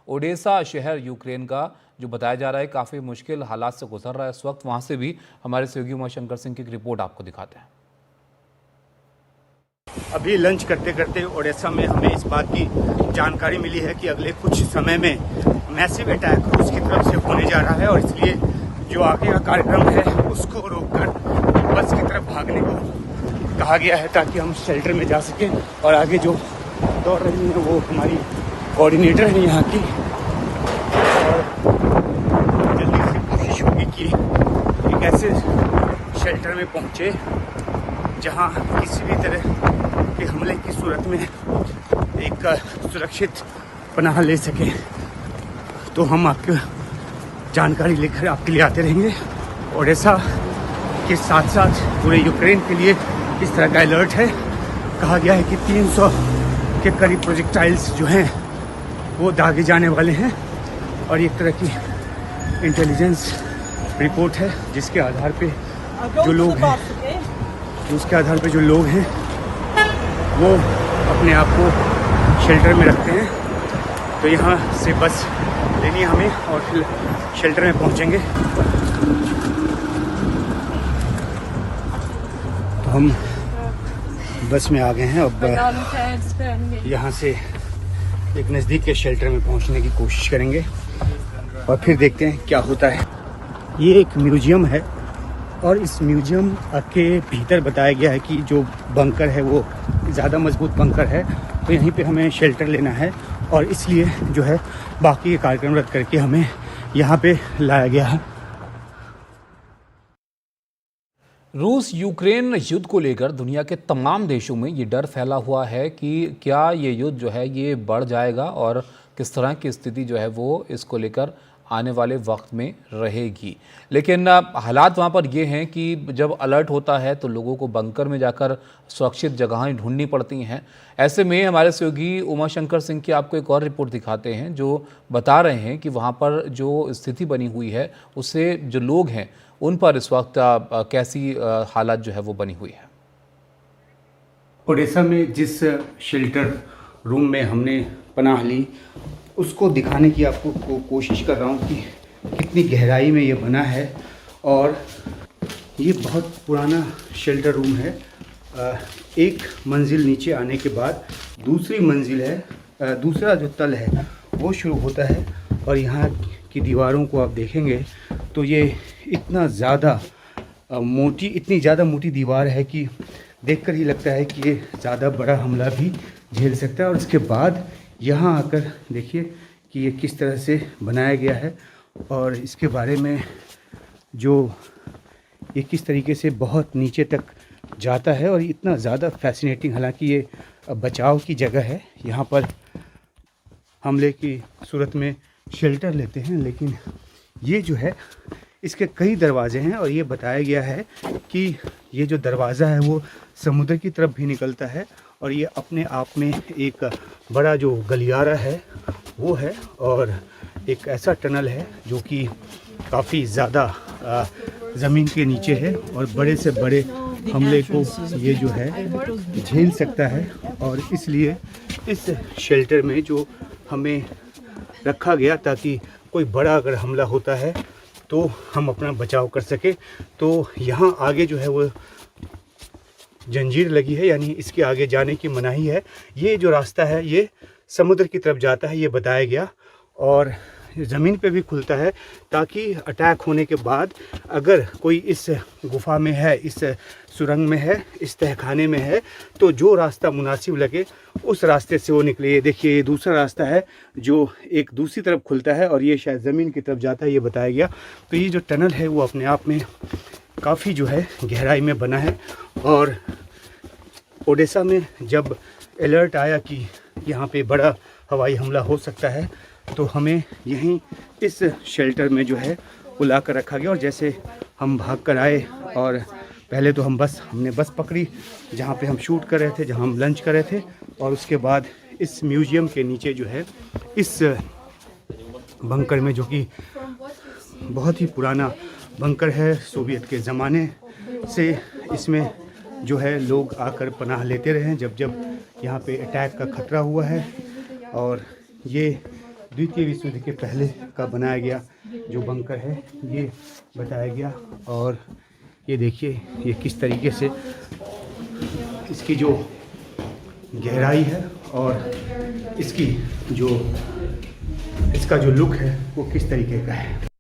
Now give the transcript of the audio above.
Odesa शहर Ukraine का जो बताया जा रहा है काफ़ी मुश्किल हालात से गुजर रहा है इस वक्त। वहाँ से भी हमारे सहयोगी उमाशंकर सिंह की एक रिपोर्ट आपको दिखाते हैं। अभी लंच करते करते ओडेसा में हमें इस बात की जानकारी मिली है कि अगले कुछ समय में मैसिव अटैक रूस की तरफ से होने जा रहा है और इसलिए जो आगे का कार्यक्रम है उसको रोककर बस की तरफ भागने को कहा गया है ताकि हम शेल्टर में जा सकें। और आगे जो दौड़ रही है वो हमारी कोऑर्डिनेटर है यहाँ की, और जल्दी से कोशिश होगी कि एक ऐसे शेल्टर में पहुँचे जहाँ किसी भी तरह के हमले की सूरत में एक सुरक्षित पनाह ले सकें। तो हम आपको जानकारी लेकर आपके लिए आते रहेंगे। ओडेसा के साथ साथ पूरे यूक्रेन के लिए इस तरह का अलर्ट है। कहा गया है कि 300 के करीब प्रोजेक्टाइल्स जो हैं वो दागे जाने वाले हैं और एक तरह की इंटेलिजेंस रिपोर्ट है जिसके आधार पे जो लोग हैं वो अपने आप को शेल्टर में रखते हैं। तो यहाँ से बस लेनी है हमें और फिर शेल्टर में पहुँचेंगे। तो हम बस में आ गए हैं। अब यहाँ से एक नज़दीक के शेल्टर में पहुँचने की कोशिश करेंगे और फिर देखते हैं क्या होता है। ये एक म्यूजियम है और इस म्यूजियम के भीतर बताया गया है कि जो बंकर है वो ज़्यादा मजबूत बंकर है, तो यहीं पे हमें शेल्टर लेना है और इसलिए जो है बाकी के कार्यक्रम रद्द करके हमें यहाँ पे लाया गया है। रूस यूक्रेन युद्ध को लेकर दुनिया के तमाम देशों में ये डर फैला हुआ है कि क्या ये युद्ध जो है ये बढ़ जाएगा और किस तरह की स्थिति जो है वो इसको लेकर आने वाले वक्त में रहेगी। लेकिन हालात वहाँ पर ये हैं कि जब अलर्ट होता है तो लोगों को बंकर में जाकर सुरक्षित जगहें ढूंढनी पड़ती हैं। ऐसे में हमारे सहयोगी उमाशंकर सिंह की आपको एक और रिपोर्ट दिखाते हैं जो बता रहे हैं कि वहाँ पर जो स्थिति बनी हुई है उससे जो लोग हैं उन पर इस वक्त कैसी हालात जो है वो बनी हुई है। ओडेसा में जिस शेल्टर रूम में हमने पनाह ली उसको दिखाने की आपको कोशिश कर रहा हूँ कि कितनी गहराई में ये बना है। और ये बहुत पुराना शेल्टर रूम है। एक मंजिल नीचे आने के बाद दूसरी मंजिल है, दूसरा जो तल है वो शुरू होता है और यहाँ की दीवारों को आप देखेंगे तो ये इतनी ज़्यादा मोटी दीवार है कि देखकर ही लगता है कि ये ज़्यादा बड़ा हमला भी झेल सकता है। और इसके बाद यहाँ आकर देखिए कि ये किस तरह से बनाया गया है और इसके बारे में जो ये किस तरीके से बहुत नीचे तक जाता है और इतना ज़्यादा फैसिनेटिंग। हालांकि ये बचाव की जगह है, यहाँ पर हमले की सूरत में शेल्टर लेते हैं, लेकिन ये जो है इसके कई दरवाजे हैं और ये बताया गया है कि ये जो दरवाज़ा है वो समुद्र की तरफ भी निकलता है और ये अपने आप में एक बड़ा जो गलियारा है वो है और एक ऐसा टनल है जो कि काफ़ी ज़्यादा ज़मीन के नीचे है और बड़े से बड़े हमले को ये जो है झेल सकता है। और इसलिए इस शेल्टर में जो हमें रखा गया ताकि कोई बड़ा अगर हमला होता है तो हम अपना बचाव कर सके। तो यहाँ आगे जो है वो जंजीर लगी है, यानी इसके आगे जाने की मनाही है। ये जो रास्ता है ये समुद्र की तरफ जाता है, ये बताया गया, और ज़मीन पे भी खुलता है ताकि अटैक होने के बाद अगर कोई इस गुफा में है, इस सुरंग में है, इस तहखाने में है, तो जो रास्ता मुनासिब लगे उस रास्ते से वो निकले। ये देखिए ये दूसरा रास्ता है जो एक दूसरी तरफ खुलता है और ये शायद ज़मीन की तरफ जाता है, ये बताया गया। तो ये जो टनल है वो अपने आप में काफ़ी जो है गहराई में बना है। और ओडेसा में जब अलर्ट आया कि यहाँ पे बड़ा हवाई हमला हो सकता है तो हमें यहीं इस शेल्टर में जो है वो ला कर रखा गया। और जैसे हम भाग कर आए और पहले तो हमने बस पकड़ी जहाँ पे हम शूट कर रहे थे, जहाँ हम लंच कर रहे थे, और उसके बाद इस म्यूज़ियम के नीचे जो है इस बंकर में, जो कि बहुत ही पुराना बंकर है, सोवियत के ज़माने से इसमें जो है लोग आकर पनाह लेते रहे हैं जब जब यहाँ पे अटैक का ख़तरा हुआ है। और ये द्वितीय विश्व युद्ध के पहले का बनाया गया जो बंकर है ये बताया गया। और ये देखिए ये किस तरीके से इसकी जो गहराई है और इसका जो लुक है वो किस तरीके का है।